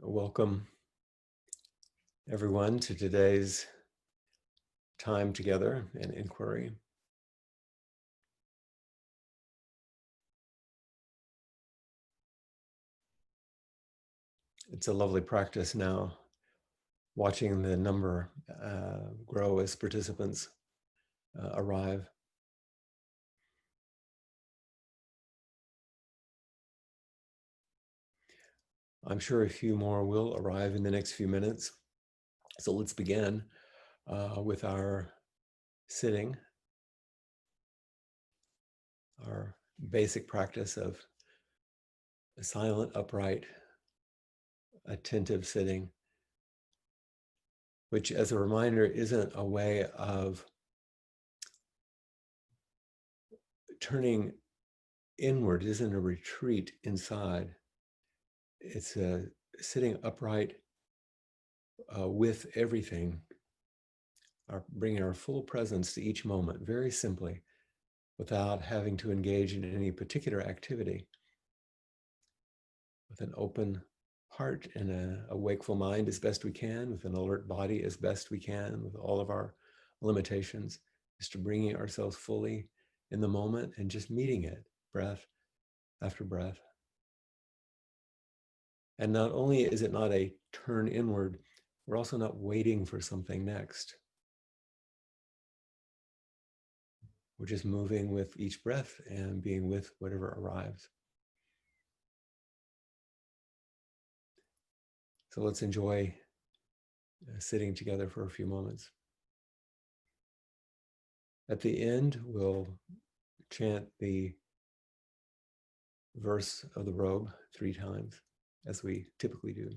Welcome, everyone, to today's time together and inquiry. It's a lovely practice now, watching the number grow as participants arrive. I'm sure a few more will arrive in the next few minutes. So let's begin with our sitting, our basic practice of a silent, upright, attentive sitting, which, as a reminder, isn't a way of turning inward, isn't a retreat inside. It's sitting upright with everything, bringing our full presence to each moment, very simply, without having to engage in any particular activity, with an open heart and a wakeful mind as best we can, with an alert body as best we can, with all of our limitations, just to bringing ourselves fully in the moment and just meeting it, breath after breath. And not only is it not a turn inward, we're also not waiting for something next. We're just moving with each breath and being with whatever arrives. So let's enjoy sitting together for a few moments. At the end, we'll chant the verse of the robe 3 times, as we typically do.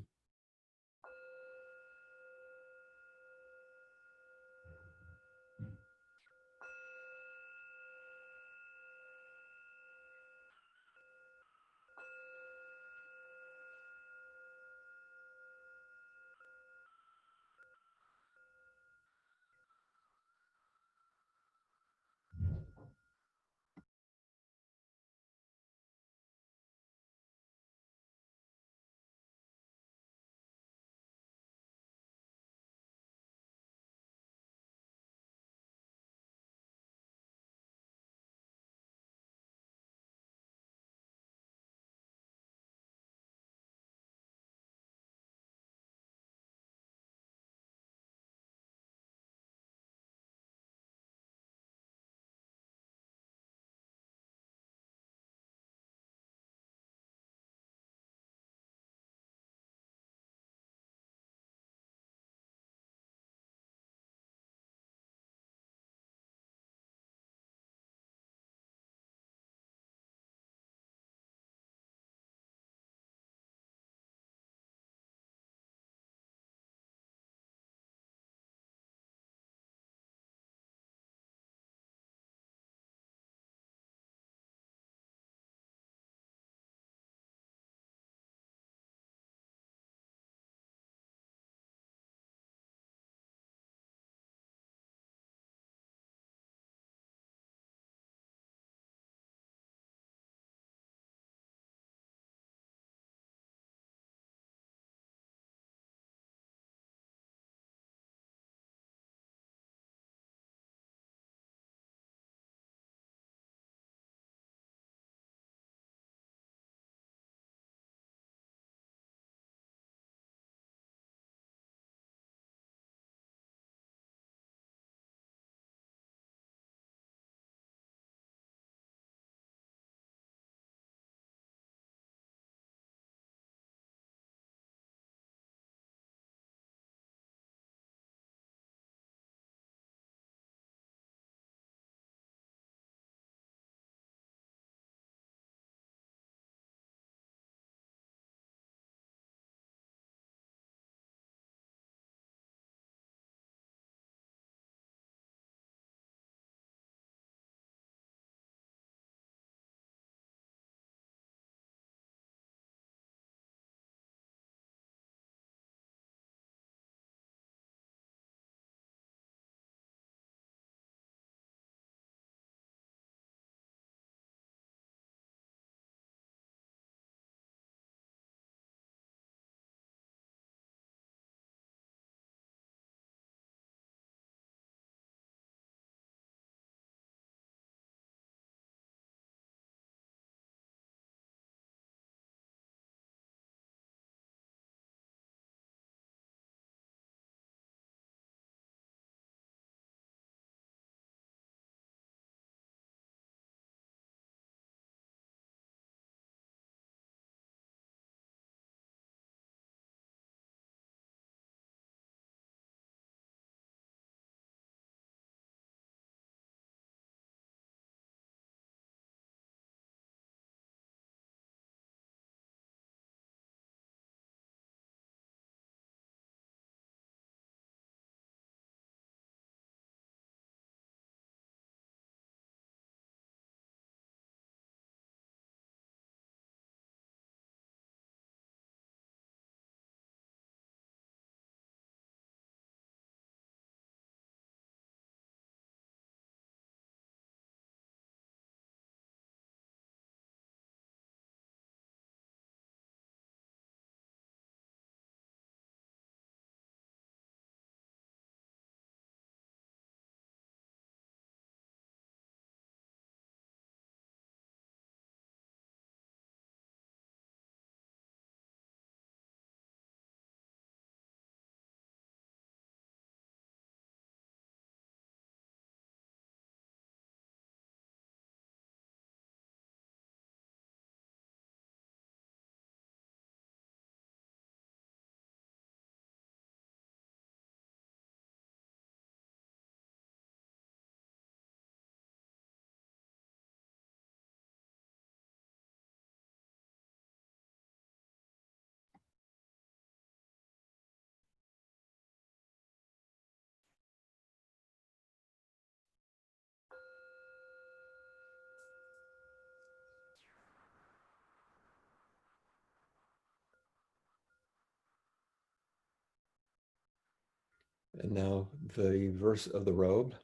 And now the verse of the robe.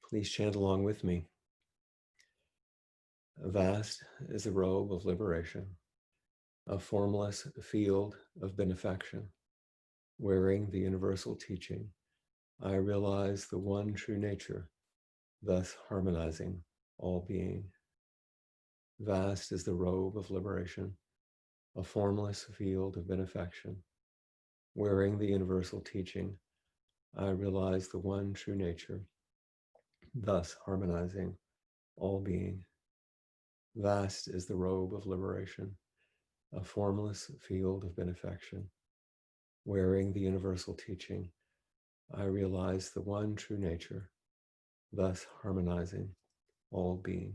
Please chant along with me. Vast is the robe of liberation, a formless field of benefaction. Wearing the universal teaching, I realize the one true nature, thus harmonizing all being. Vast is the robe of liberation, a formless field of benefaction. Wearing the universal teaching, I realize the one true nature, thus harmonizing all being. Vast is the robe of liberation, a formless field of benefaction. Wearing the universal teaching, I realize the one true nature, thus harmonizing all being.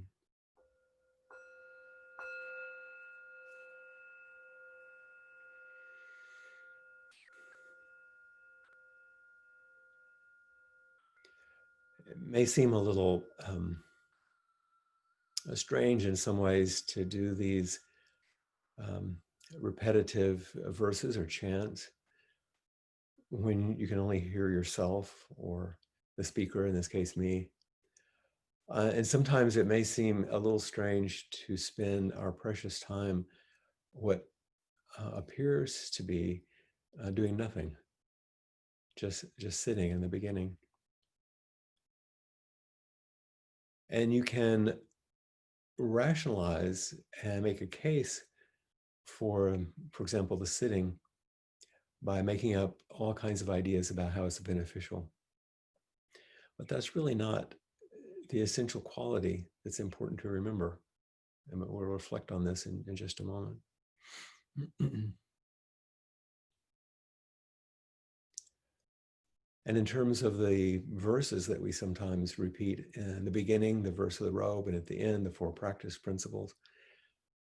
It may seem a little strange in some ways to do these repetitive verses or chants when you can only hear yourself or the speaker, in this case me. And sometimes it may seem a little strange to spend our precious time what appears to be doing nothing, just sitting in the beginning. And you can rationalize and make a case for example, the sitting by making up all kinds of ideas about how it's beneficial. But that's really not the essential quality that's important to remember. And we'll reflect on this in just a moment. And in terms of the verses that we sometimes repeat in the beginning, the verse of the robe, and at the end, the 4 practice principles,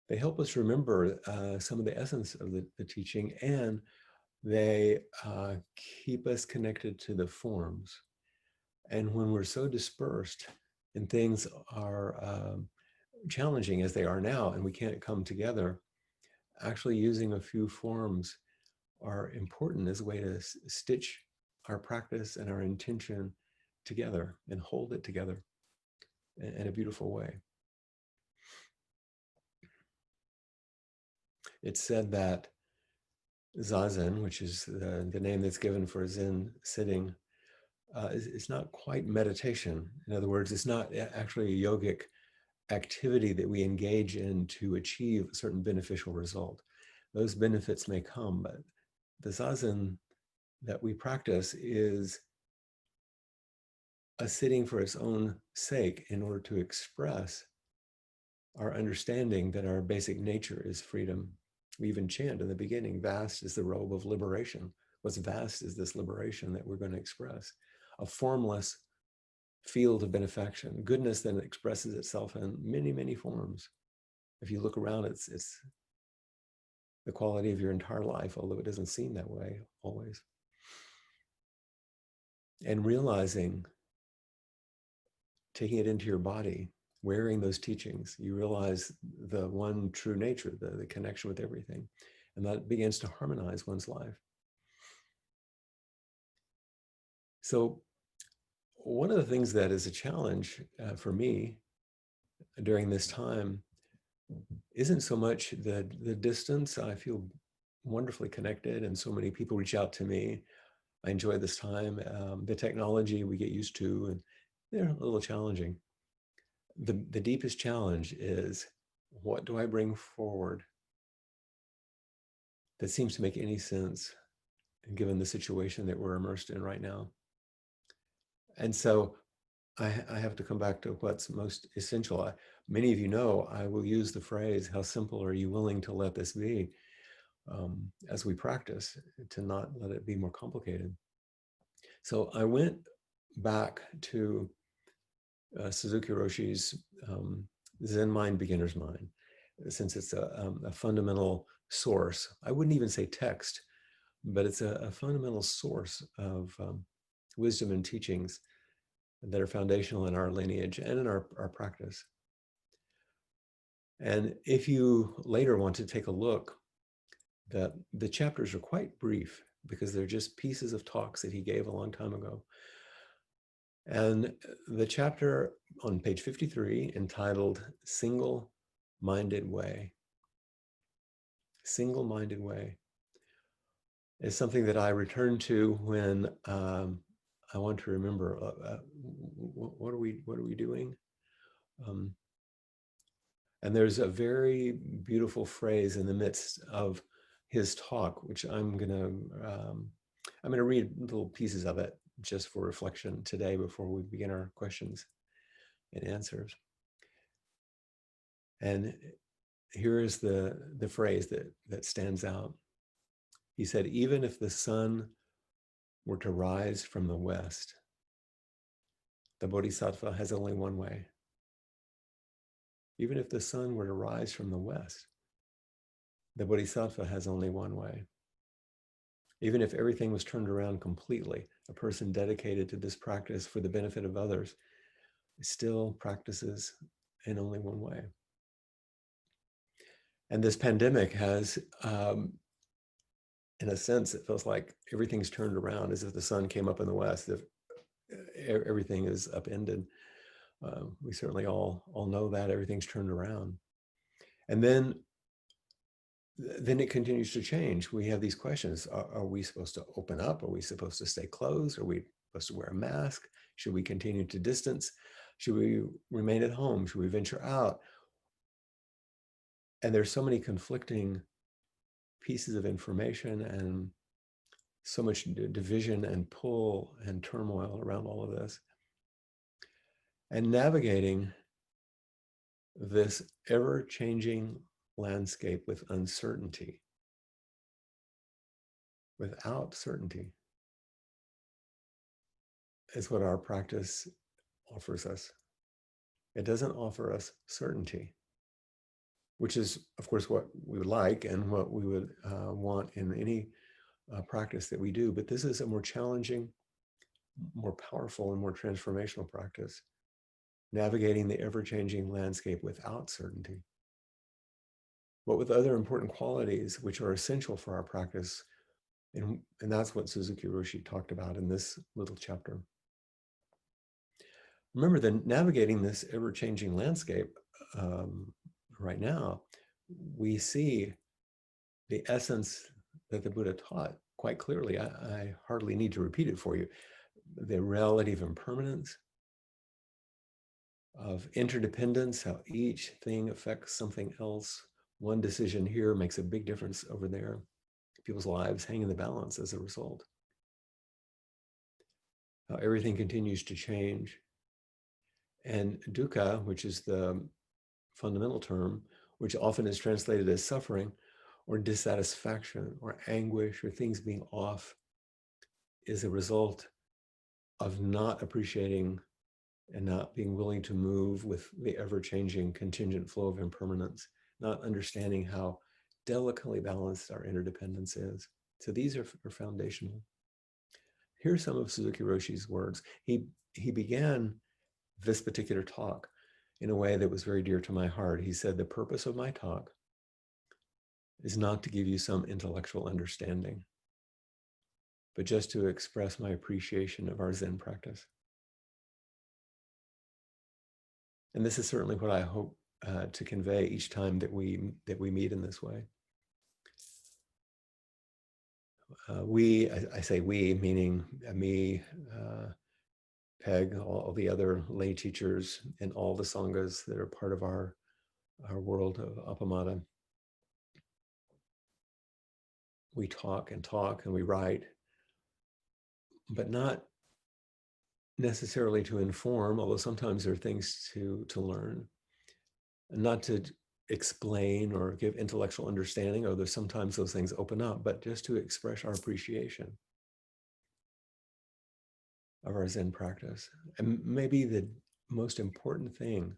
they help us remember some of the essence of the teaching, and they keep us connected to the forms. And when we're so dispersed and things are challenging as they are now, and we can't come together, actually using a few forms are important as a way to stitch our practice and our intention together and hold it together in a beautiful way. It's said that Zazen, which is the name that's given for Zen sitting, is not quite meditation. In other words, it's not actually a yogic activity that we engage in to achieve a certain beneficial result. Those benefits may come, but the Zazen that we practice is a sitting for its own sake in order to express our understanding that our basic nature is freedom. We even chant in the beginning, vast is the robe of liberation. What's vast is this liberation that we're going to express. A formless field of benefaction. Goodness then expresses itself in many, many forms. If you look around, it's the quality of your entire life, although it doesn't seem that way always. And realizing, taking it into your body, wearing those teachings, you realize the one true nature, the connection with everything. And that begins to harmonize one's life. So one of the things that is a challenge for me during this time isn't so much the distance. I feel wonderfully connected, and so many people reach out to me. I enjoy this time. The technology we get used to, and they're a little challenging. The deepest challenge is, what do I bring forward that seems to make any sense given the situation that we're immersed in right now? And so I have to come back to what's most essential. Many of you know I will use the phrase, how simple are you willing to let this be, as we practice, to not let it be more complicated. So I went back to Suzuki Roshi's Zen Mind, Beginner's Mind, since it's a fundamental source. I wouldn't even say text, but it's a fundamental source of wisdom and teachings that are foundational in our lineage and in our practice. And if you later want to take a look, the chapters are quite brief. because they're just pieces of talks that he gave a long time ago. And the chapter on page 53, entitled Single-Minded Way, Single-Minded Way, is something that I return to when I want to remember what are we doing? And there's a very beautiful phrase in the midst of his talk, which I'm gonna read little pieces of it just for reflection today before we begin our questions and answers. And here is the phrase that stands out. He said, even if the sun were to rise from the west, the bodhisattva has only one way. Even if the sun were to rise from the west, the bodhisattva has only one way. Even if everything was turned around completely, a person dedicated to this practice for the benefit of others still practices in only one way. And this pandemic has, in a sense, it feels like everything's turned around, as if the sun came up in the west, if everything is upended. We certainly all know that everything's turned around. And then it continues to change. We have these questions. Are we supposed to open up? Are we supposed to stay closed? Are we supposed to wear a mask? Should we continue to distance? Should we remain at home? Should we venture out? And there's so many conflicting pieces of information and so much division and pull and turmoil around all of this. And navigating this ever-changing landscape with uncertainty, without certainty, is what our practice offers us. It doesn't offer us certainty, which is, of course, what we would like and what we would want in any practice that we do. But this is a more challenging, more powerful, and more transformational practice, navigating the ever-changing landscape without certainty, but with other important qualities which are essential for our practice. And that's what Suzuki Roshi talked about in this little chapter. Remember that navigating this ever-changing landscape right now, we see the essence that the Buddha taught quite clearly. I hardly need to repeat it for you. The reality of impermanence, of interdependence, how each thing affects something else. One decision here makes a big difference over there. People's lives hang in the balance as a result. How everything continues to change. And dukkha, which is the fundamental term, which often is translated as suffering or dissatisfaction or anguish or things being off, is a result of not appreciating and not being willing to move with the ever-changing contingent flow of impermanence, not understanding how delicately balanced our interdependence is. So these are foundational. Here's some of Suzuki Roshi's words. He began this particular talk in a way that was very dear to my heart. He said, the purpose of my talk is not to give you some intellectual understanding, but just to express my appreciation of our Zen practice. And this is certainly what I hope to convey each time that we meet in this way. I say we, meaning me, Peg, all the other lay teachers, and all the sanghas that are part of our world of Appamada. We talk and we write, but not necessarily to inform, although sometimes there are things to learn, and not to explain or give intellectual understanding, although sometimes those things open up, but just to express our appreciation of our Zen practice. And maybe the most important thing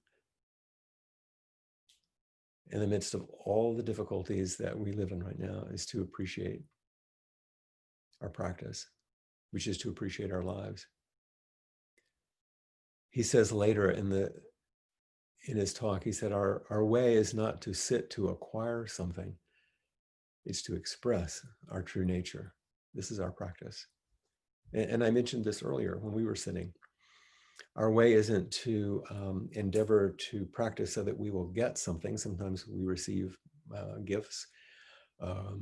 in the midst of all the difficulties that we live in right now is to appreciate our practice, which is to appreciate our lives. He says later in his talk, he said, our way is not to sit to acquire something, it's to express our true nature. This is our practice. And I mentioned this earlier when we were sitting. Our way isn't to endeavor to practice so that we will get something. Sometimes we receive gifts,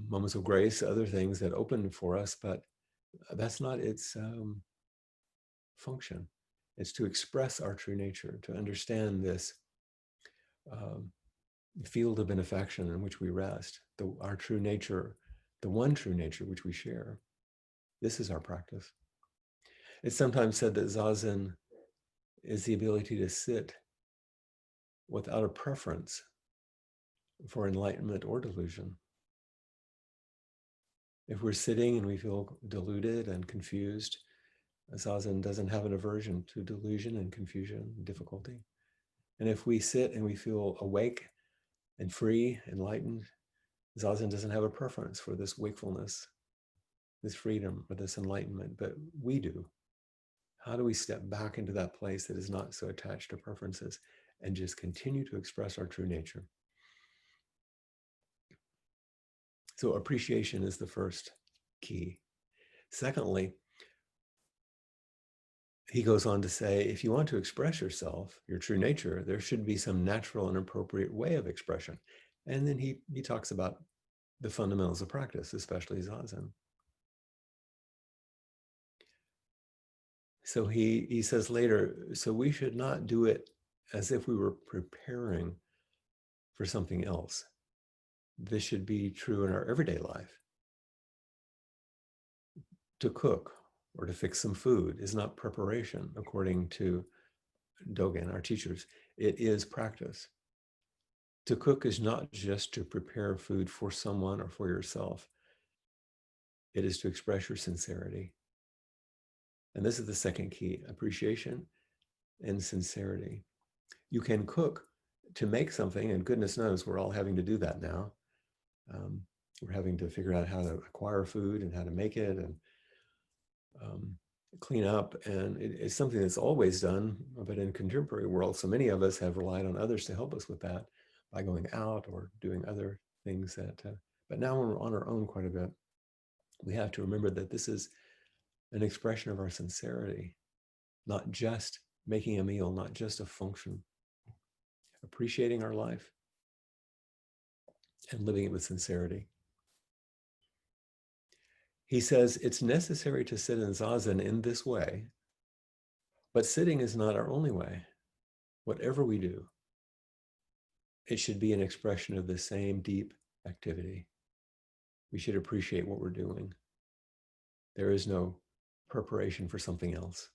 moments of grace, other things that open for us, but that's not its function. It's to express our true nature, to understand this field of benefaction in which we rest, our true nature, the one true nature which we share. This is our practice. It's sometimes said that Zazen is the ability to sit without a preference for enlightenment or delusion. If we're sitting and we feel deluded and confused, Zazen doesn't have an aversion to delusion and confusion and difficulty. And if we sit and we feel awake and free, enlightened, Zazen doesn't have a preference for this wakefulness, this freedom, or this enlightenment, but we do. How do we step back into that place that is not so attached to preferences and just continue to express our true nature? So appreciation is the first key. Secondly, he goes on to say, if you want to express yourself, your true nature, there should be some natural and appropriate way of expression. And then he talks about the fundamentals of practice, especially Zazen. So he says later, so we should not do it as if we were preparing for something else. This should be true in our everyday life. To cook or to fix some food is not preparation, according to Dogen, our teachers. It is practice. To cook is not just to prepare food for someone or for yourself. It is to express your sincerity. And this is the second key, appreciation and sincerity. You can cook to make something, and goodness knows we're all having to do that now. We're having to figure out how to acquire food and how to make it and clean up. And it's something that's always done, but in contemporary world, so many of us have relied on others to help us with that by going out or doing other things that, but now when we're on our own quite a bit, we have to remember that this is an expression of our sincerity, not just making a meal, not just a function, appreciating our life and living it with sincerity. He says it's necessary to sit in Zazen in this way, but sitting is not our only way. Whatever we do, it should be an expression of the same deep activity. We should appreciate what we're doing. There is no preparation for something else.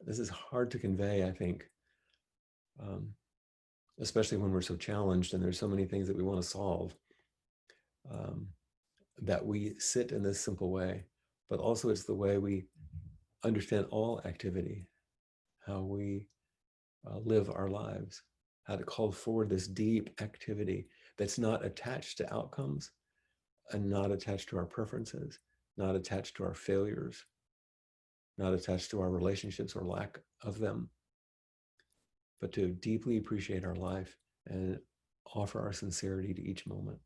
This is hard to convey, I think, especially when we're so challenged and there's so many things that we want to solve, that we sit in this simple way, but also it's the way we understand all activity, how we live our lives, how to call forward this deep activity that's not attached to outcomes and not attached to our preferences, not attached to our failures, not attached to our relationships or lack of them, but to deeply appreciate our life and offer our sincerity to each moment,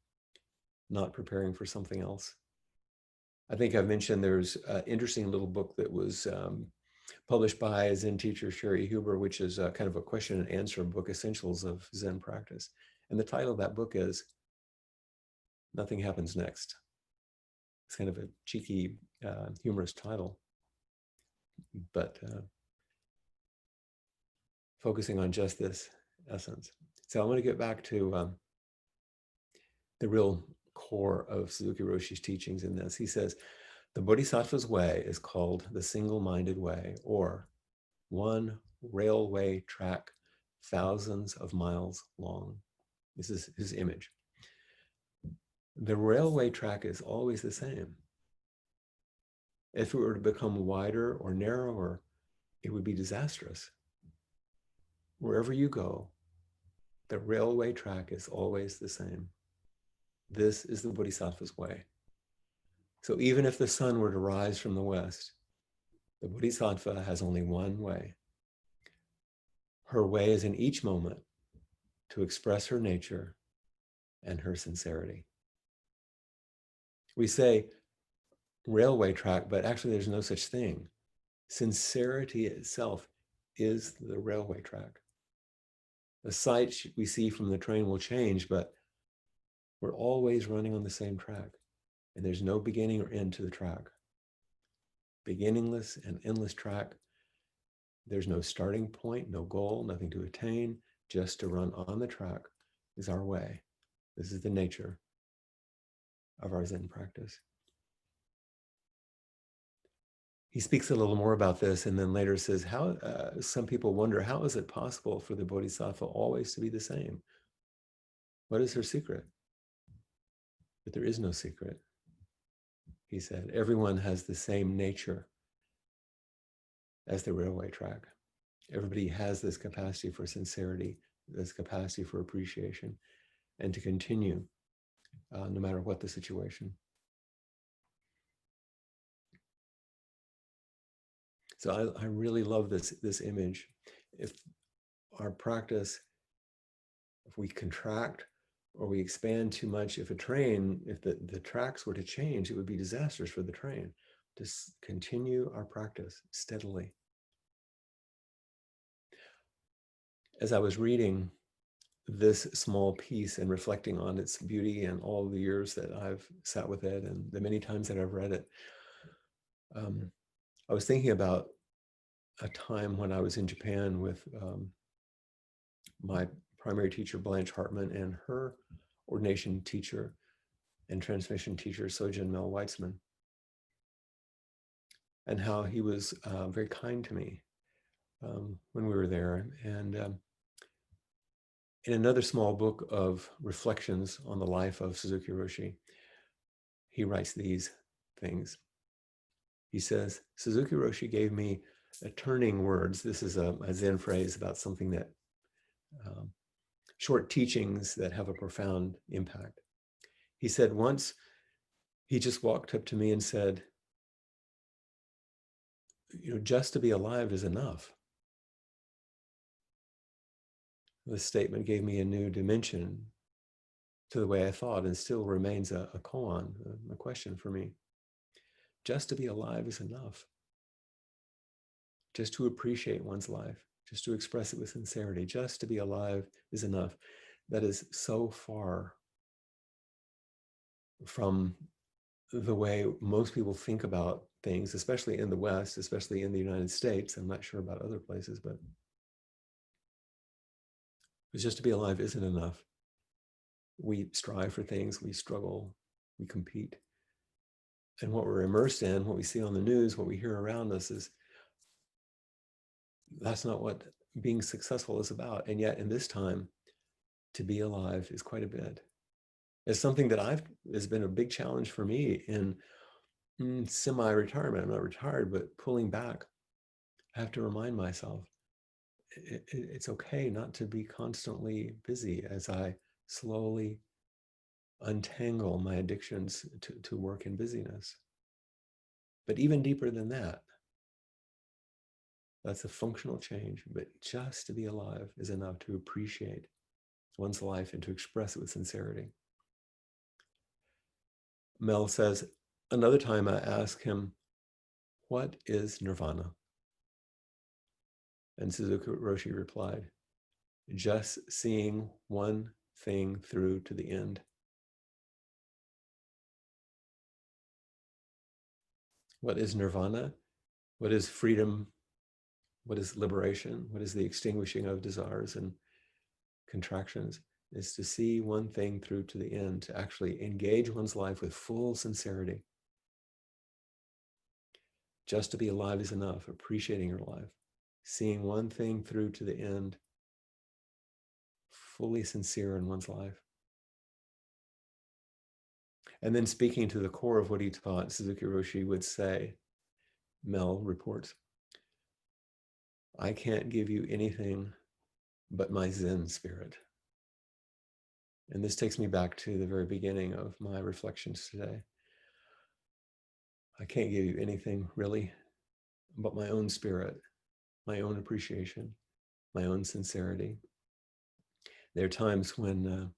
not preparing for something else. I think I've mentioned there's an interesting little book that was published by Zen teacher Sherry Huber, which is kind of a question and answer book, Essentials of Zen Practice. And the title of that book is Nothing Happens Next. It's kind of a cheeky, humorous title, but focusing on just this essence. So I want to get back to the real core of Suzuki Roshi's teachings in this. He says, the Bodhisattva's way is called the single-minded way, or one railway track thousands of miles long. This is his image. The railway track is always the same. If it were to become wider or narrower, it would be disastrous. Wherever you go, the railway track is always the same. This is the Bodhisattva's way. So even if the sun were to rise from the west, the Bodhisattva has only one way. Her way is in each moment to express her nature and her sincerity. We say railway track, but actually there's no such thing. Sincerity itself is the railway track. The sights we see from the train will change, but we're always running on the same track, and there's no beginning or end to the track. Beginningless and endless track. There's no starting point, no goal, nothing to attain, just to run on the track is our way. This is the nature of our Zen practice. He speaks a little more about this and then later says, how some people wonder, how is it possible for the Bodhisattva always to be the same? What is her secret? But there is no secret. He said, everyone has the same nature as the railway track. Everybody has this capacity for sincerity, this capacity for appreciation, and to continue no matter what the situation. So I really love this image. If our practice, if we contract or we expand too much, if the tracks were to change, it would be disastrous for the train. Just continue our practice steadily. As I was reading this small piece and reflecting on its beauty and all the years that I've sat with it and the many times that I've read it, I was thinking about a time when I was in Japan with my primary teacher, Blanche Hartman, and her ordination teacher and transmission teacher, Sojin Mel Weitzman, and how he was very kind to me when we were there. And in another small book of reflections on the life of Suzuki Roshi, he writes these things. He says, Suzuki Roshi gave me turning words. This is a Zen phrase about something that, short teachings that have a profound impact. He said once, he just walked up to me and said, just to be alive is enough. This statement gave me a new dimension to the way I thought and still remains a koan, a question for me. Just to be alive is enough. Just to appreciate one's life, just to express it with sincerity, just to be alive is enough. That is so far from the way most people think about things, especially in the West, especially in the United States. I'm not sure about other places, but just to be alive isn't enough. We strive for things, we struggle, we compete. And what we're immersed in, what we see on the news, what we hear around us that's not what being successful is about. And yet in this time, to be alive is quite a bit. It's something that has been a big challenge for me in semi-retirement. I'm not retired, but pulling back. I have to remind myself, it's okay not to be constantly busy as I slowly untangle my addictions to work and busyness. But even deeper than that, that's a functional change. But just to be alive is enough to appreciate one's life and to express it with sincerity. Mel says, another time I asked him, what is nirvana? And Suzuki Roshi replied, just seeing one thing through to the end. What is nirvana? What is freedom? What is liberation? What is the extinguishing of desires and contractions? Is to see one thing through to the end, to actually engage one's life with full sincerity. Just to be alive is enough, appreciating your life, seeing one thing through to the end, fully sincere in one's life. And then speaking to the core of what he taught, Suzuki Roshi would say, Mel reports, I can't give you anything but my Zen spirit. And this takes me back to the very beginning of my reflections today. I can't give you anything really but my own spirit, my own appreciation, my own sincerity. There are times when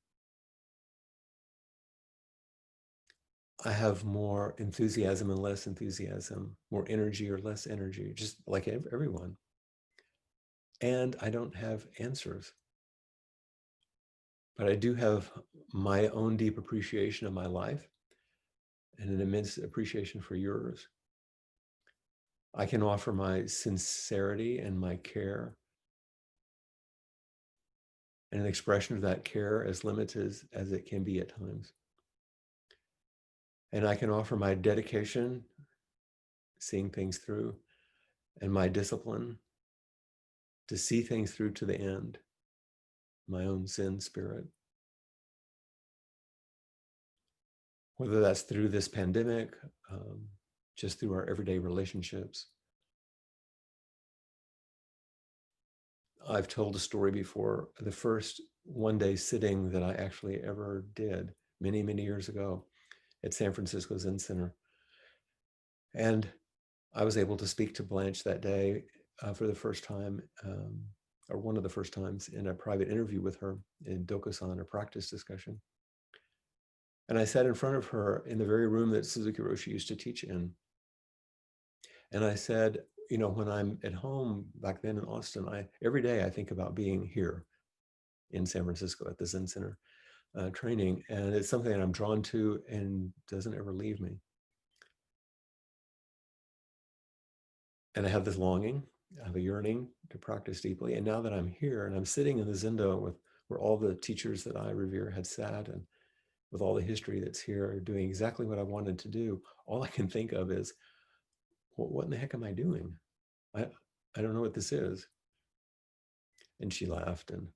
I have more enthusiasm and less enthusiasm, more energy or less energy, just like everyone. And I don't have answers. But I do have my own deep appreciation of my life and an immense appreciation for yours. I can offer my sincerity and my care, and an expression of that care as limited as it can be at times. And I can offer my dedication, seeing things through, and my discipline to see things through to the end, my own Zen spirit. Whether that's through this pandemic, just through our everyday relationships. I've told a story before. The first one-day sitting that I actually ever did many, many years ago at San Francisco Zen Center. And I was able to speak to Blanche that day for the first time, or one of the first times, in a private interview with her in Dokusan, a practice discussion. And I sat in front of her in the very room that Suzuki Roshi used to teach in. And I said, you know, when I'm at home back then in Austin, every day I think about being here in San Francisco at the Zen Center training. And it's something that I'm drawn to and doesn't ever leave me. And I have this longing, I have a yearning to practice deeply. And now that I'm here and I'm sitting in the Zendo with where all the teachers that I revere had sat, and with all the history that's here, doing exactly what I wanted to do, all I can think of is, what in the heck am I doing? I don't know what this is. And she laughed and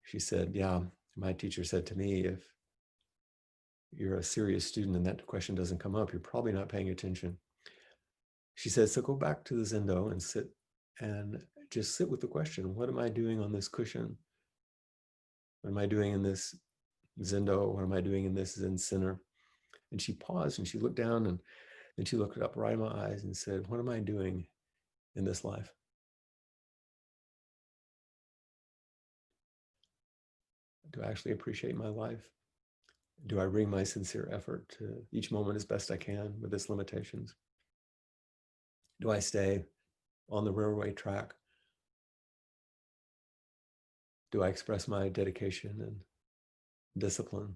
she said, yeah, my teacher said to me, if you're a serious student and that question doesn't come up, you're probably not paying attention. She said, so go back to the Zendo and just sit with the question. What am I doing on this cushion? What am I doing in this Zendo? What am I doing in this Zen center? And she paused and she looked down and then she looked up right in my eyes and said, what am I doing in this life? Do I actually appreciate my life? Do I bring my sincere effort to each moment as best I can with its limitations? Do I stay on the railway track? Do I express my dedication and discipline,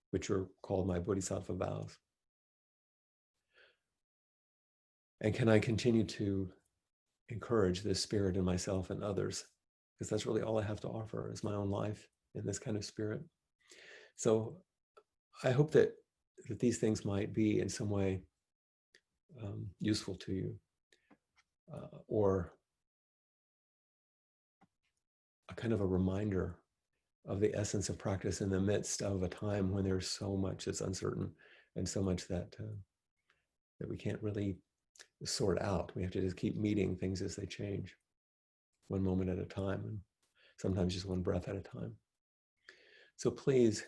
which are called my bodhisattva vows? And can I continue to encourage this spirit in myself and others? Because that's really all I have to offer is my own life in this kind of spirit. So I hope that these things might be in some way useful to you, or a kind of a reminder of the essence of practice in the midst of a time when there's so much that's uncertain and so much that we can't really sort out. We have to just keep meeting things as they change, one moment at a time, and sometimes just one breath at a time. So please,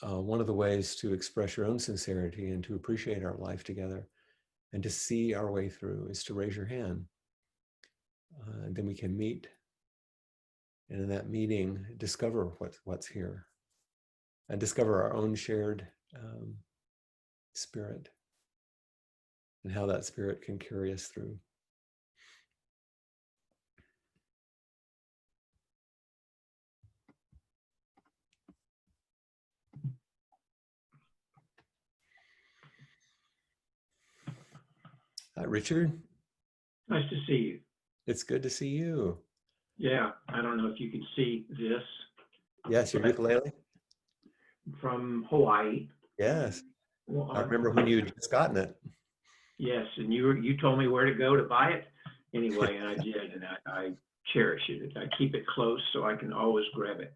one of the ways to express your own sincerity and to appreciate our life together and to see our way through is to raise your hand. And then we can meet. And in that meeting, discover what's here and discover our own shared spirit and how that spirit can carry us through. Hi, Richard. Nice to see you. It's good to see you. Yeah, I don't know if you can see this. Yes, your ukulele? From Hawaii. Yes. Well, I remember when you just gotten it. yes, and you told me where to go to buy it anyway, and I did, and I cherish it. I keep it close so I can always grab it.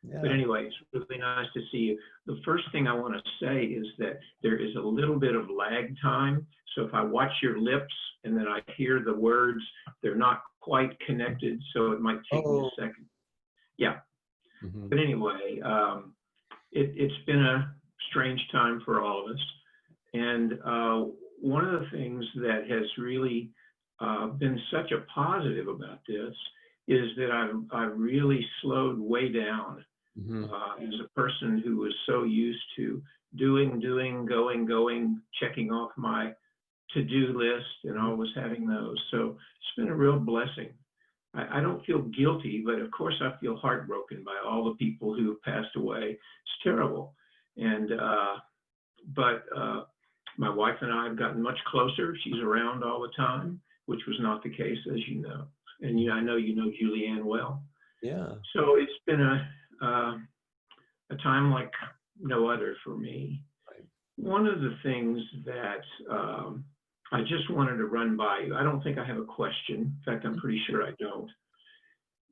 Yeah. But anyway, it's really nice to see you. The first thing I want to say is that there is a little bit of lag time. So if I watch your lips and then I hear the words, they're not quite connected, so it might take me a second. Yeah. Mm-hmm. But anyway, it's been a strange time for all of us. And one of the things that has really been such a positive about this is that I've really slowed way down Mhm. As a person who was so used to doing, going, checking off my to-do list and Mhm. always having those. So it's been a real blessing. I don't feel guilty, but of course I feel heartbroken by all the people who have passed away. It's terrible. And but my wife and I have gotten much closer. She's around all the time, which was not the case, as you know. And I know you know Julianne well. Yeah. So it's been a time like no other for me. Right. One of the things that I just wanted to run by you, I don't think I have a question. In fact, I'm pretty sure I don't.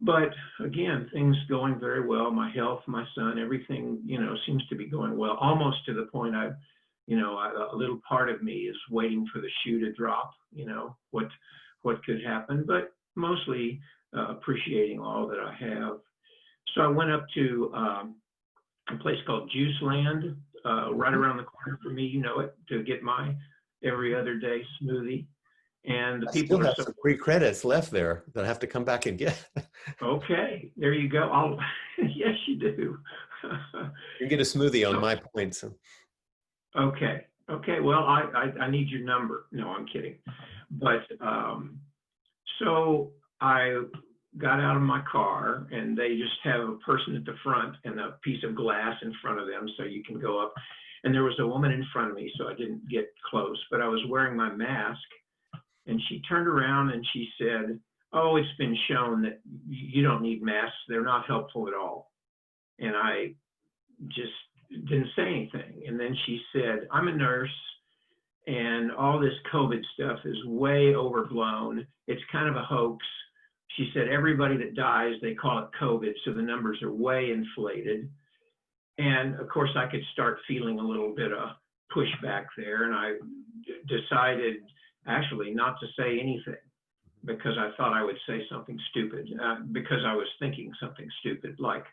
But again, things going very well. My health, my son, everything, seems to be going well, almost to the point a little part of me is waiting for the shoe to drop, what could happen, but mostly appreciating all that I have. So I went up to a place called Juice Land, right Mhm. around the corner from me, you know it, to get my every other day smoothie. And the I people still are have so some free credits left there that I have to come back and get. okay. There you go. I'll, yes, you do. You can get a smoothie on So, my points. okay. Okay. Well, I need your number. No, I'm kidding. But so I got out of my car and they just have a person at the front and a piece of glass in front of them so you can go up. And there was a woman in front of me, so I didn't get close, but I was wearing my mask. And she turned around and she said, "Oh, it's been shown that you don't need masks. They're not helpful at all." And I just didn't say anything. And then she said, "I'm a nurse and all this COVID stuff is way overblown. It's kind of a hoax." She said, "Everybody that dies, they call it COVID. So the numbers are way inflated." And of course, I could start feeling a little bit of pushback there. And I decided actually not to say anything because I thought I would say something stupid, because I was thinking something stupid, like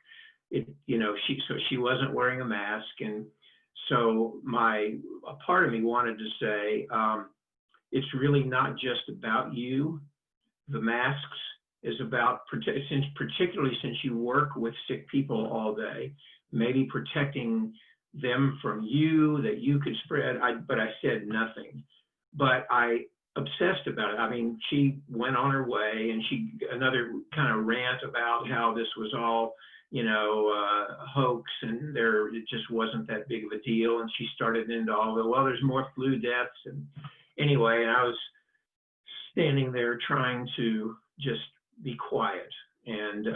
she wasn't wearing a mask, and so a part of me wanted to say, it's really not just about you. The masks is about particularly since you work with sick people all day, maybe protecting them from you that you could spread. But I said nothing. But I obsessed about it. I mean, she went on her way and another kind of rant about how this was all, hoax and it just wasn't that big of a deal. And she started into all the, well, there's more flu deaths. And anyway, and I was standing there trying to just be quiet and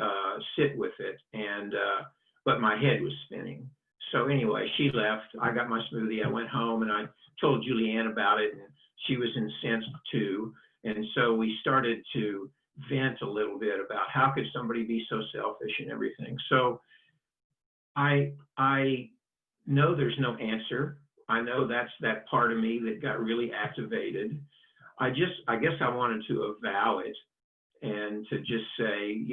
sit with it. And, but my head was spinning. So anyway, she left. I got my smoothie. I went home and I told Julianne about it, and she was incensed too. And so we started to vent a little bit about how could somebody be so selfish and everything. So I know there's no answer. I know that's that part of me that got really activated. I guess I wanted to avow it and to just say,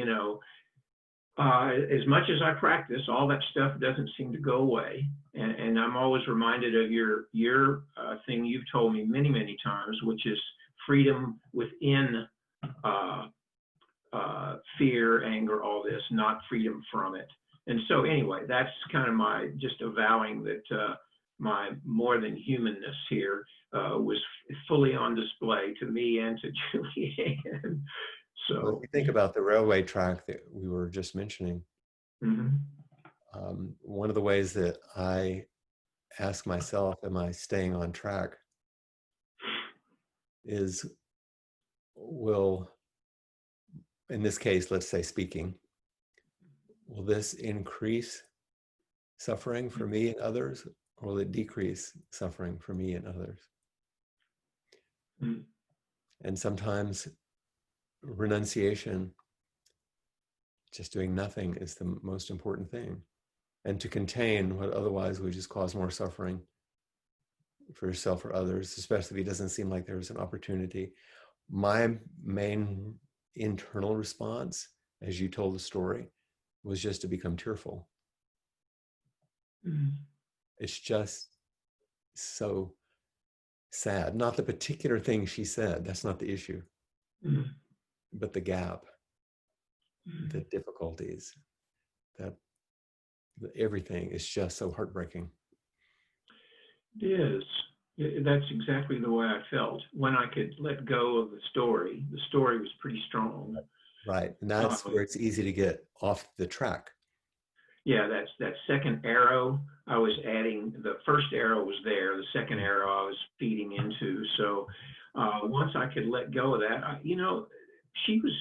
as much as I practice, all that stuff doesn't seem to go away. And I'm always reminded of your thing you've told me many, many times, which is freedom within uh, fear, anger, all this, not freedom from it. And so anyway, that's kind of my just avowing that my more than humanness here was fully on display to me and to Julianne. Well, if So, you think about the railway track that we were just mentioning, mhm. one of the ways that I ask myself, am I staying on track, is will, in this case, let's say speaking, will this increase suffering for me and others, or will it decrease suffering for me and others? Mm. And sometimes renunciation, just doing nothing, is the most important thing. And to contain what otherwise would just cause more suffering for yourself or others, especially if it doesn't seem like there's an opportunity. My main internal response, as you told the story, was just to become tearful. Mm. It's just so sad. Not the particular thing she said, that's not the issue, Mm. but the gap, the Mm. difficulties that everything is just so heartbreaking. It is. That's exactly the way I felt. When I could let go of the story was pretty strong. Right. And that's Um, where it's easy to get off the track. yeah, that's that second arrow. I was adding, the first arrow was there, the second arrow I was feeding into. So once I could let go of that, she was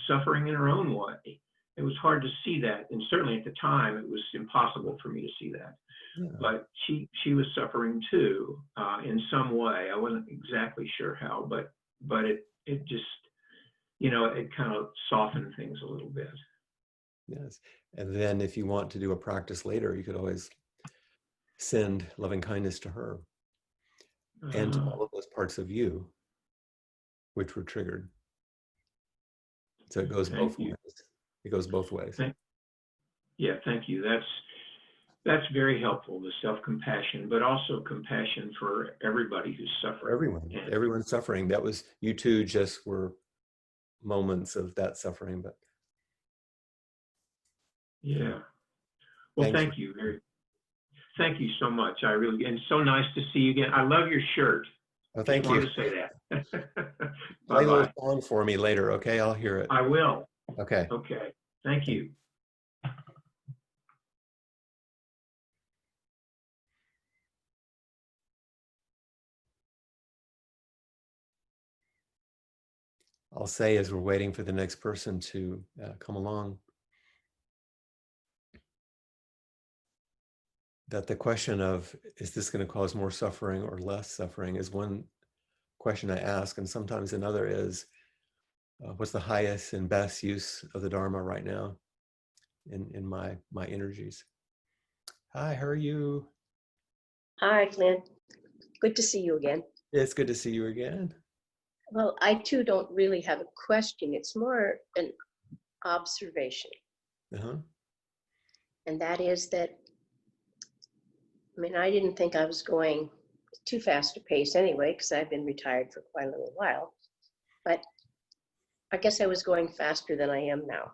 suffering in her own way. It was hard to see that, and certainly at the time, it was impossible for me to see that. Yeah. But she was suffering too, in some way. I wasn't exactly sure how, but it just, it kind of softened things a little bit. Yes. And then if you want to do a practice later, you could always send loving kindness to her and to all of those parts of you which were triggered. So it goes Thank both you. ways. It goes both ways. Thank you. That's very helpful, the self-compassion, but also compassion for everybody who's For suffering. everyone, everyone's suffering. That was, you two just were moments of that suffering, but Yeah. Well, thanks. thank you. Thank you so much. And so nice to see you again. I love your shirt. Oh, Just thank you. wanted to say that. Play a little Bye-bye. song for me later, okay? I'll hear it. I will. Okay. Okay. Thank you. I'll say as we're waiting for the next person to come along, that the question of, is this going to cause more suffering or less suffering, is one question I ask. And sometimes another is, what's the highest and best use of the Dharma right now in my energies? Hi, how are you? Hi, Flint. Good to see you again. It's good to see you again. Well, I too don't really have a question. It's more an observation. Uh-huh. And that is that, I didn't think I was going too fast a pace anyway, because I've been retired for quite a little while. But I guess I was going faster than I am now.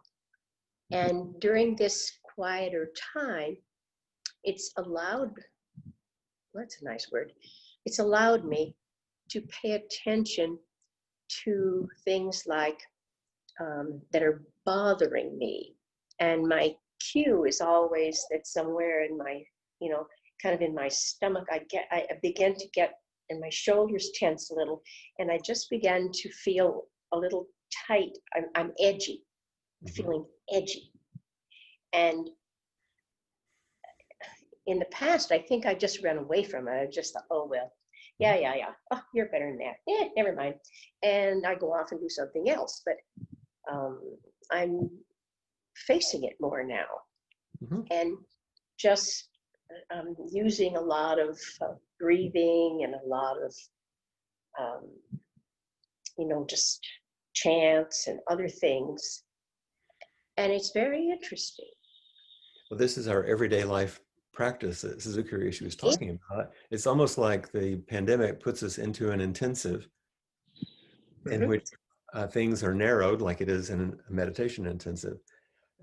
And during this quieter time, it's allowed, that's a nice word, it's allowed me to pay attention to things like that are bothering me. And my cue is always that somewhere in my, kind of in my stomach, I begin to get, and my shoulders tense a little, and I just began to feel a little tight. I'm edgy, feeling edgy. And in the past, I think I just ran away from it. I just thought, oh, well, yeah. Oh, you're better than that. Never mind. And I go off and do something else. But I'm facing it more now, and just using a lot of breathing and a lot of, just chants and other things. And it's very interesting. Well, this is our everyday life practice that Suzuki she was talking about. It's almost like the pandemic puts us into an intensive in which things are narrowed, like it is in a meditation intensive.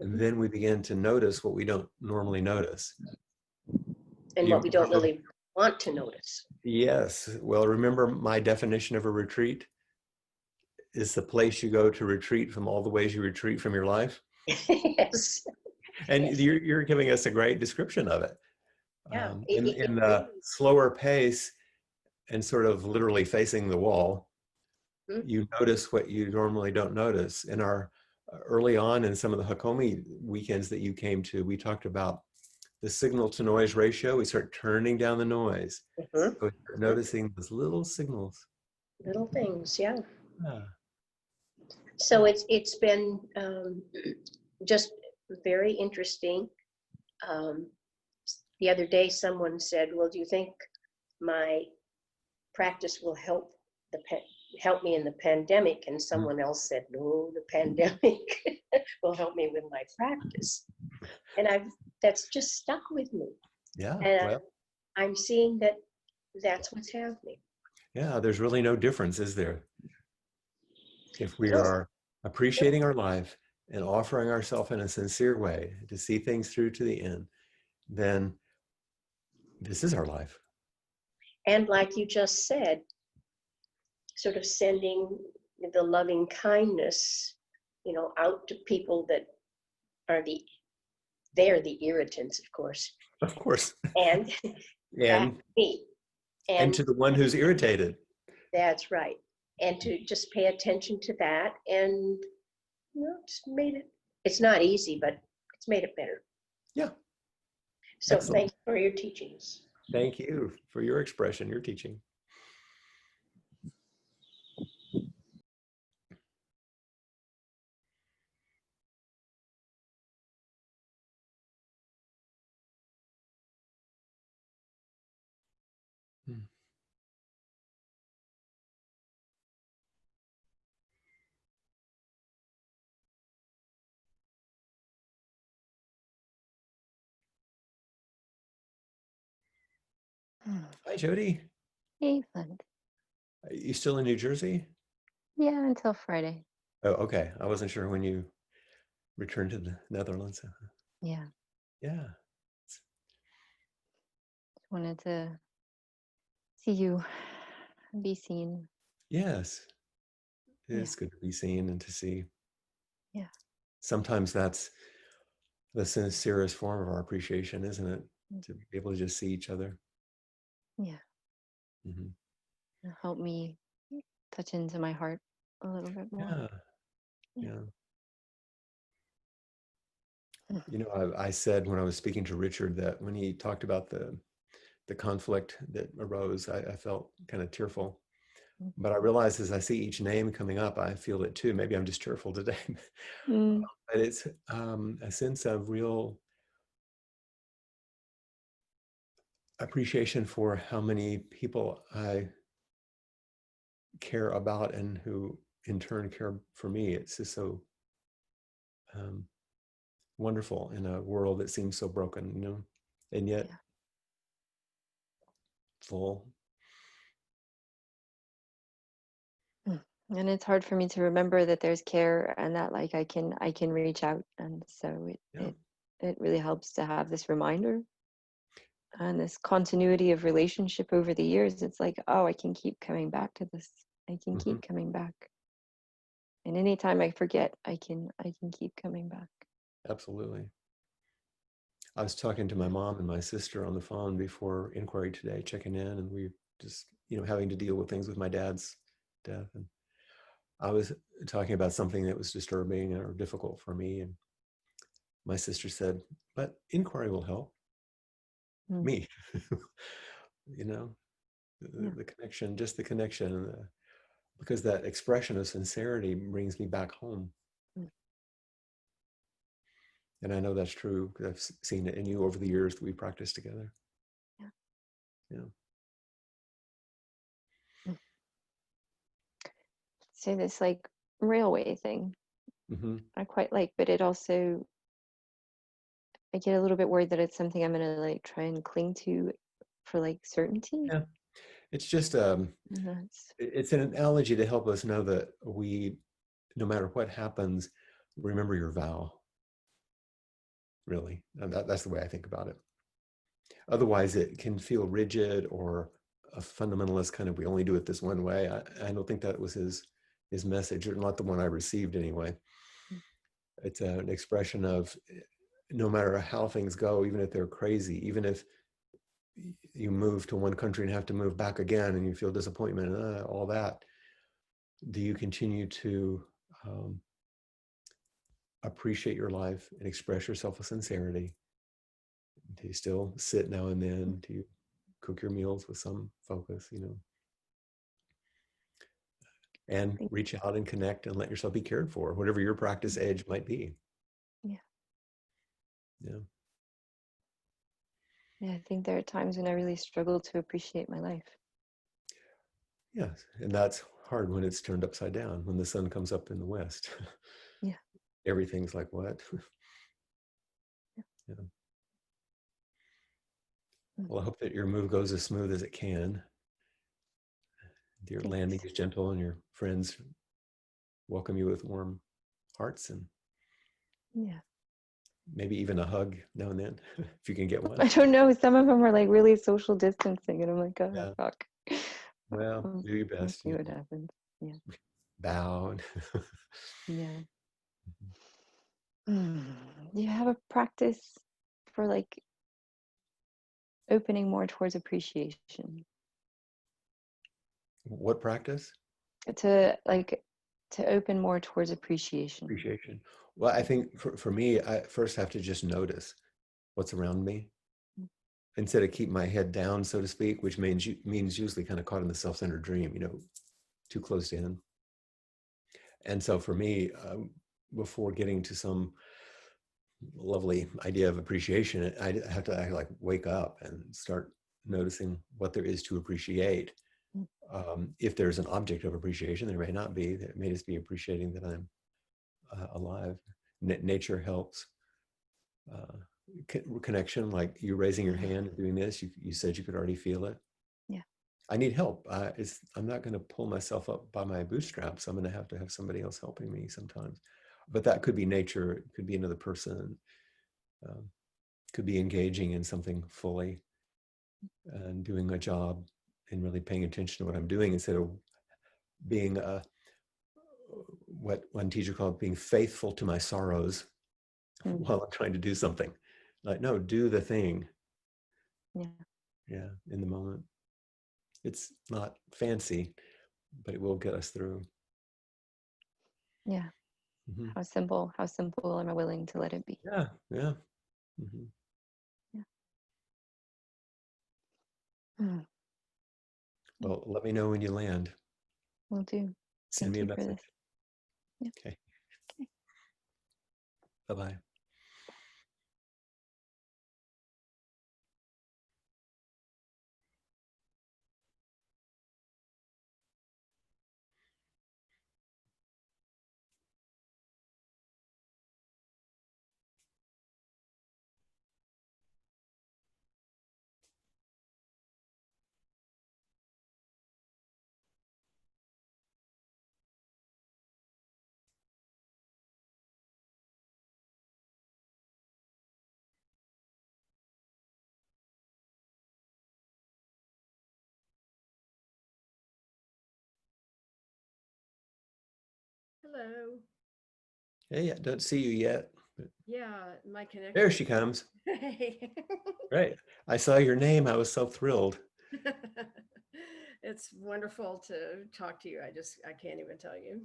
And then we begin to notice what we don't normally notice. And what we don't really want to notice. Yes. Well, remember my definition of a retreat is the place you go to retreat from all the ways you retreat from your life. Yes. And yes. You're giving us a great description of it. Yeah. In the slower pace and sort of literally facing the wall, you notice what you normally don't notice. In our early on in some of the Hakomi weekends that you came to, we talked about the signal to noise ratio. We start turning down the noise. So we start noticing those little signals. Little things, yeah. So it's been just very interesting. The other day, someone said, "Well, do you think my practice will help me in the pandemic?" And someone else said, "No, the pandemic will help me with my practice." And that's just stuck with me. Yeah. And well, I'm seeing that that's what's happening. Yeah, there's really no difference, is there? If we are appreciating our life and offering ourselves in a sincere way to see things through to the end, then this is our life. And like you just said, sort of sending the loving kindness, out to people that are they're the irritants, of course, Of course. and back And to me. and to the one who's irritated. That's right. And to just pay attention to that, and just made it. It's not easy, but it's made it better. Yeah. So Excellent. thanks for your teachings. Thank you for your expression, your teaching. Hmm. Hi, Jody. Hey, Flint. Are you still in New Jersey? Yeah, until Friday. Oh, okay. I wasn't sure when you returned to the Netherlands. Yeah. Yeah. Just wanted to see you, be seen. Yes. It Yeah. is good to be seen and to see. Yeah. Sometimes that's the sincerest form of our appreciation, isn't it? To be able to just see each other. Yeah. Mm-hmm. Help me touch into my heart a little bit more. Yeah. Yeah. Yeah. You know, I said when I was speaking to Richard that when he talked about the conflict that arose, I felt kind of tearful. But I realize as I see each name coming up, I feel it too. Maybe I'm just tearful today. Mm. But it's a sense of real appreciation for how many people I care about and who in turn care for me. It's just so um, wonderful in a world that seems so broken, and yet full. And it's hard for me to remember that there's care and that like I can reach out, and so it really helps to have this reminder and this continuity of relationship over the years. It's like, oh, I can keep coming back to this. I can keep coming back. And anytime I forget, I can keep coming back. Absolutely. I was talking to my mom and my sister on the phone before inquiry today, checking in, and we just, having to deal with things with my dad's death. And I was talking about something that was disturbing or difficult for me. And my sister said, but inquiry will help me, the connection, just the connection, because that expression of sincerity brings me back home. And I know that's true because I've seen it in you over the years that we practiced together. Yeah. So this like railway thing, I quite like, but it also, I get a little bit worried that it's something I'm gonna like try and cling to for like certainty. Yeah. It's just it's an analogy to help us know that we, no matter what happens, remember your vow. Really, and that's the way I think about it. Otherwise, it can feel rigid or a fundamentalist kind of. We only do it this one way. I don't think that was his message, or not the one I received anyway. It's an expression of no matter how things go, even if they're crazy, even if you move to one country and have to move back again and you feel disappointment and all that, do you continue to appreciate your life and express yourself with sincerity? Do you still sit now and then? Do you cook your meals with some focus, and reach out and connect and let yourself be cared for, whatever your practice edge might be? Yeah. Yeah, I think there are times when I really struggle to appreciate my life. Yes, and that's hard when it's turned upside down, when the sun comes up in the west. Yeah. Everything's like, what? Yeah. Well, I hope that your move goes as smooth as it can. Your landing is gentle and your friends welcome you with warm hearts. And maybe even a hug now and then, if you can get one. I don't know. Some of them are like really social distancing, and I'm like, oh, Yeah. fuck. Well, do your We'll best. see what happens. Yeah. Bow. Yeah. Do you have a practice for like opening more towards appreciation? What practice? To open more towards appreciation. Appreciation. Well, I think for me, I first have to just notice what's around me instead of keep my head down, so to speak, which means usually kind of caught in the self-centered dream, too close in. And so for me, before getting to some lovely idea of appreciation, I have to like wake up and start noticing what there is to appreciate. If there's an object of appreciation, there may not be. It may just be appreciating that I'm alive. Nature helps. Connection, like you raising your hand and doing this, you said you could already feel it. Yeah. I need help. I'm not going to pull myself up by my bootstraps. I'm going to have somebody else helping me sometimes. But that could be nature. It could be another person. Could be engaging in something fully and doing a job and really paying attention to what I'm doing instead of being what one teacher called being faithful to my sorrows while I'm trying to do something. Like, no, do the thing. Yeah, in the moment. It's not fancy, but it will get us through. Yeah. Mm-hmm. How simple am I willing to let it be? Yeah. Mm-hmm. Yeah. Well, let me know when you land. Will do. Send Thank me a you for message. this. Yeah. Okay. Bye-bye. Hello. Hey, I don't see you yet. Yeah, my connection. There she comes. Hey. Right. I saw your name. I was so thrilled. It's wonderful to talk to you. I can't even tell you.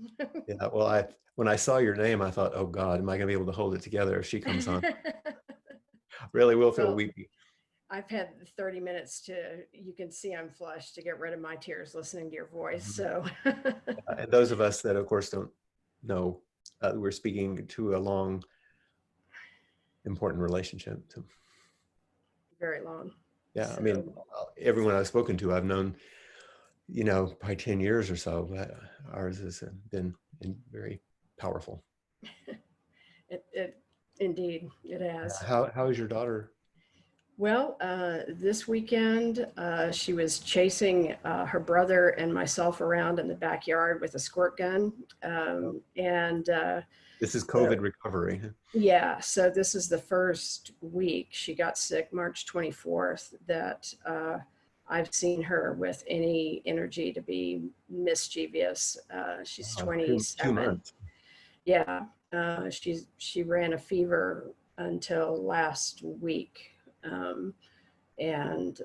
Yeah. Well, when I saw your name, I thought, oh God, am I going to be able to hold it together if she comes on? Really will feel Well, weepy. I've had 30 minutes you can see I'm flushed, to get rid of my tears listening to your voice. So, And those of us that, of course, don't know, we're speaking to a long, important relationship. So, very long. yeah. So, I mean, everyone I've spoken to, I've known, probably 10 years or so, but ours has been very powerful. Indeed, it has. How is your daughter? Well, this weekend, she was chasing her brother and myself around in the backyard with a squirt gun. And This is COVID recovery. yeah, so this is the first week. She got sick March 24th that I've seen her with any energy to be mischievous. She's 27. 2 months. Yeah, she ran a fever until last week. And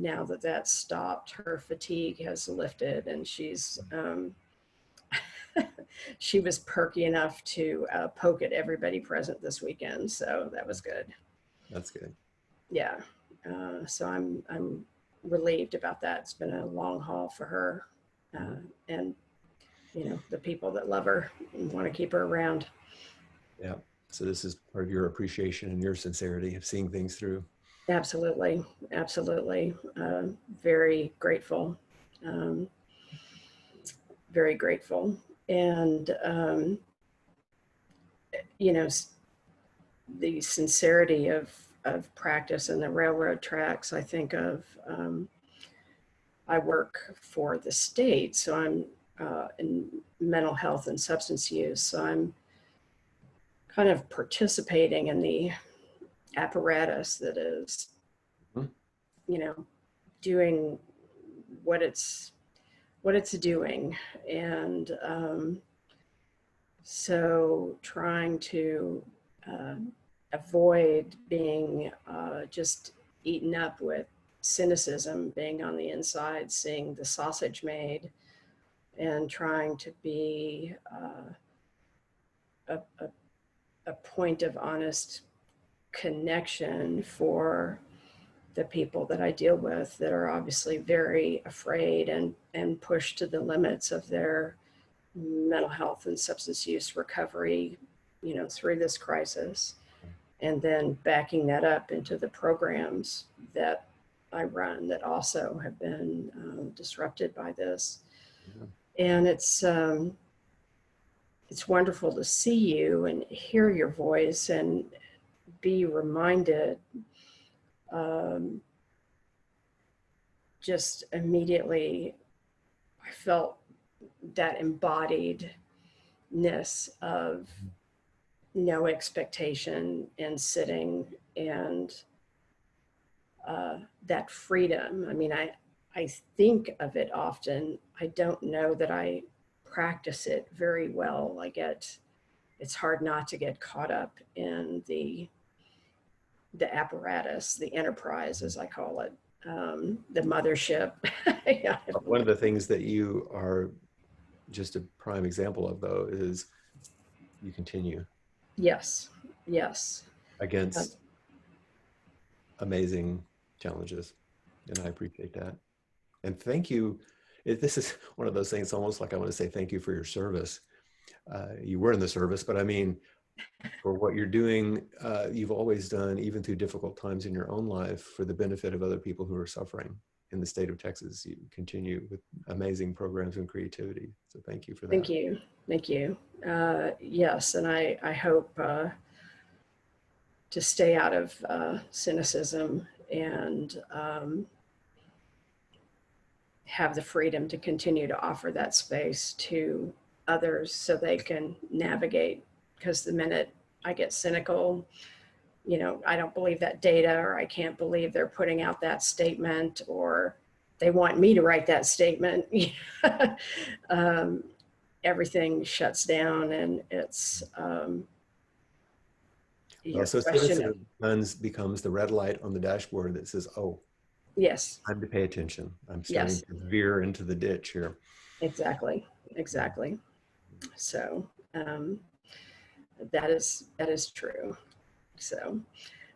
now that that's stopped, her fatigue has lifted, and she was perky enough to poke at everybody present this weekend. So that was good. That's good. Yeah. So I'm relieved about that. It's been a long haul for her, and the people that love her and want to keep her around. Yeah. So this is part of your appreciation and your sincerity of seeing things through. Absolutely. Very grateful. Very grateful. And, the sincerity of practice and the railroad tracks, I think of, I work for the state, so I'm in mental health and substance use. So I'm kind of participating in the apparatus that is, Mhm. you know, doing what it's doing. And so trying to avoid being just eaten up with cynicism, being on the inside, seeing the sausage made, and trying to be a point of honest connection for the people that I deal with that are obviously very afraid and pushed to the limits of their mental health and substance use recovery, you know, through this crisis. And then backing that up into the programs that I run that also have been disrupted by this. Yeah. And it's wonderful to see you and hear your voice and be reminded just immediately. I felt that embodiedness of no expectation and sitting, and that freedom. I mean, I think of it often. I don't know that I practice it very well. It's hard not to get caught up in the apparatus, the enterprise, as I call it, the mothership. Yeah. One of the things that you are just a prime example of, though, is you continue Yes, yes. against amazing challenges. And I appreciate that. And thank you. This is one of those things, almost like I want to say thank you for your service. You were in the service, but I mean, for what you're doing, you've always done, even through difficult times in your own life, for the benefit of other people who are suffering in the state of Texas. You continue with amazing programs and creativity. So thank you for that. Thank you. Thank you. Yes, and I hope to stay out of cynicism and have the freedom to continue to offer that space to others so they can navigate. Because the minute I get cynical, you know, I don't believe that data, or I can't believe they're putting out that statement, or they want me to write that statement, everything shuts down, and it's Well, so cynicism becomes the red light on the dashboard that says, oh, yes, time to pay attention. I'm starting yes, to veer into the ditch here. exactly. So that is true. So,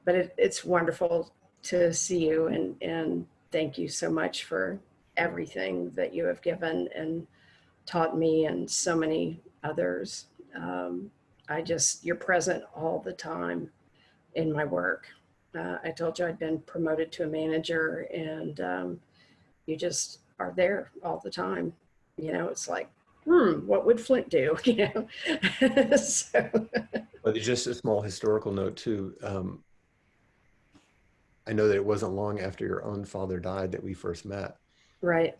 but it's wonderful to see you, and thank you so much for everything that you have given and taught me and so many others. You're present all the time in my work. I told you I'd been promoted to a manager, and you just are there all the time. You know, it's like, what would Flint do? You know, so. But just a small historical note too. I know that it wasn't long after your own father died that we first met. Right.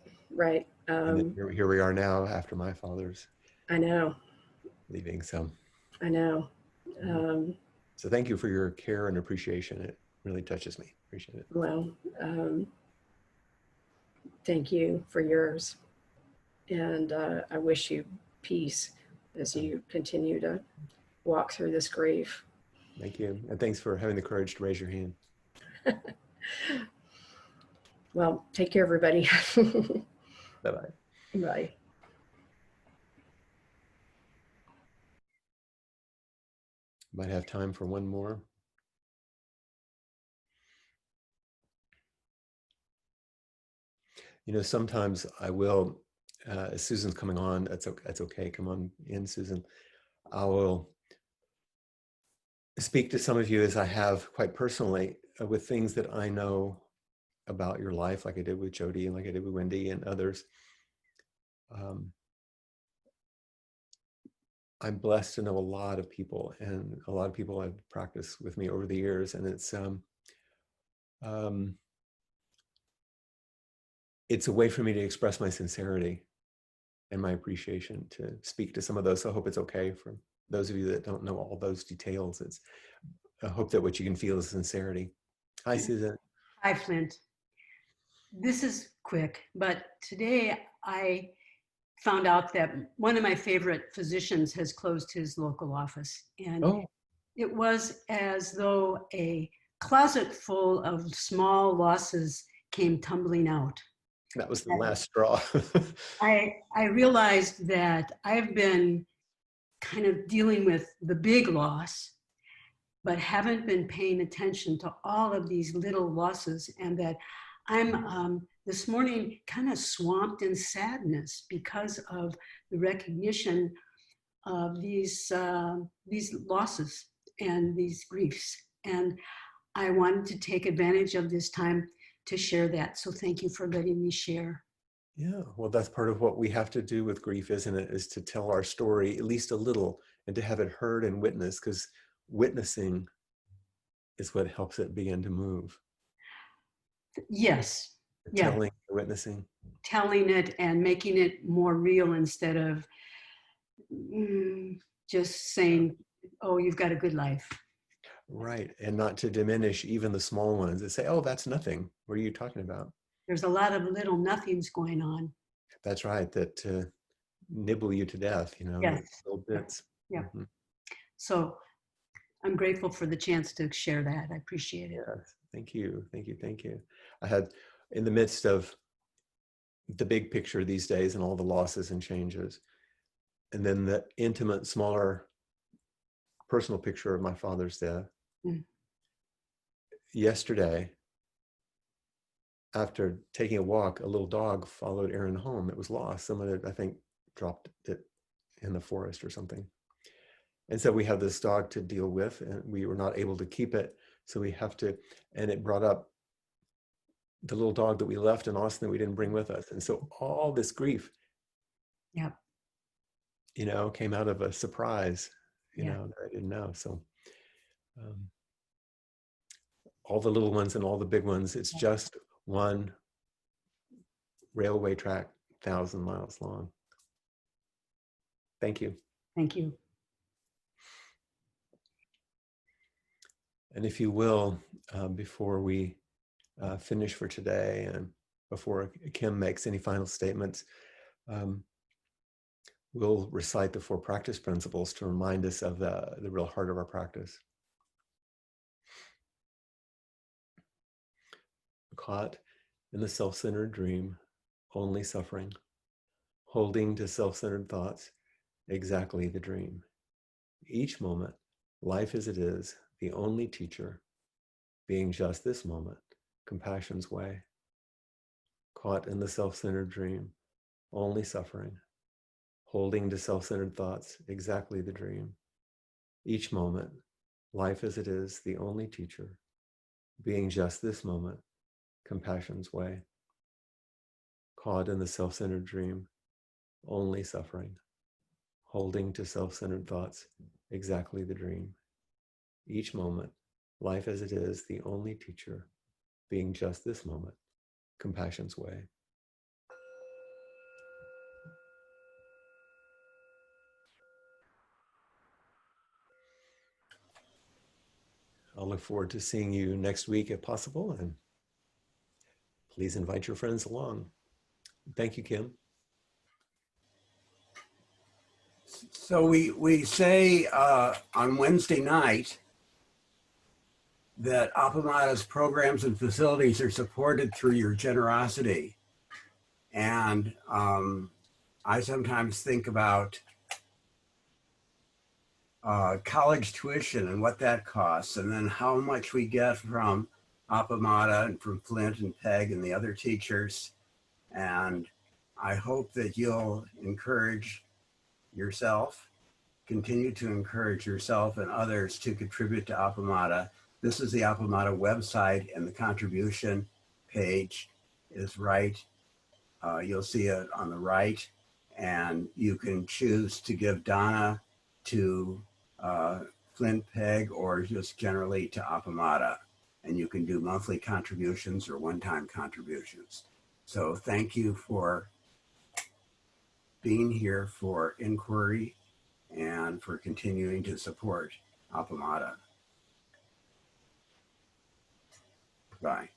And here we are now after my father's I know. leaving. So I know. So thank you for your care and appreciation. It really touches me. Appreciate it. Well, thank you for yours. And I wish you peace as you continue to walk through this grief. Thank you. And thanks for having the courage to raise your hand. Well, take care, everybody. Bye-bye. Bye. Might have time for one more. You know, sometimes I will, Susan's coming on, that's okay, come on in, Susan. I will speak to some of you, as I have quite personally, with things that I know about your life, like I did with Jody and like I did with Wendy and others. I'm blessed to know a lot of people, and a lot of people have practiced with me over the years, and it's a way for me to express my sincerity and my appreciation to speak to some of those. So I hope it's okay for those of you that don't know all those details, I hope that what you can feel is sincerity. Hi, Susan. Hi, Flint. This is quick, but today I found out that one of my favorite physicians has closed his local office. And Oh, it was as though a closet full of small losses came tumbling out. that was the last straw. I realized that I've been kind of dealing with the big loss, but haven't been paying attention to all of these little losses, and that I'm this morning kind of swamped in sadness because of the recognition of these losses and these griefs. And I wanted to take advantage of this time to share that. So thank you for letting me share. Yeah, well, that's part of what we have to do with grief, isn't it? Is to tell our story at least a little and to have it heard and witnessed, because witnessing is what helps it begin to move. Yes. Yeah. Telling, witnessing. Telling it and making it more real instead of just saying, oh, you've got a good life. Right. And not to diminish even the small ones and say, oh, that's nothing. What are you talking about? There's a lot of little nothings going on. That's right. That nibble you to death, Yes. little bits. Yeah. Mm-hmm. So I'm grateful for the chance to share that. I appreciate it. Yes. Thank you. Thank you. Thank you. I had, in the midst of the big picture these days and all the losses and changes, and then the intimate, smaller personal picture of my father's death. Yesterday, after taking a walk, a little dog followed Aaron home. It was lost. Someone had, I think, dropped it in the forest or something. And so we have this dog to deal with, and we were not able to keep it. So we have to, and it brought up the little dog that we left in Austin that we didn't bring with us. And so all this grief, came out of a surprise, that I didn't know. So all the little ones and all the big ones, it's just one railway track, 1,000 miles long. Thank you. Thank you. And if you will, before we finish for today and before Kim makes any final statements, we'll recite the 4 practice principles to remind us of the real heart of our practice. Caught in the self-centered dream, only suffering, holding to self-centered thoughts, exactly the dream. Each moment, life as it is, the only teacher, being just this moment, compassion's way. Caught in the self-centered dream, only suffering, holding to self-centered thoughts, exactly the dream. Each moment, life as it is, the only teacher, being just this moment, compassion's way. Caught in the self-centered dream, only suffering, holding to self-centered thoughts, exactly the dream. Each moment, life as it is, the only teacher, being just this moment, compassion's way. I'll look forward to seeing you next week if possible, and please invite your friends along. Thank you, Kim. So we say on Wednesday night that Appamada's programs and facilities are supported through your generosity. And I sometimes think about college tuition and what that costs, and then how much we get from Appamada and from Flint and Peg and the other teachers. And I hope that you'll encourage yourself, continue to encourage yourself and others to contribute to Appamada. This is the Appamada website, and the contribution page is right. You'll see it on the right, and you can choose to give Donna to Flint Peg or just generally to Appamada. And you can do monthly contributions or one-time contributions. So thank you for being here for inquiry and for continuing to support Appamada. Bye.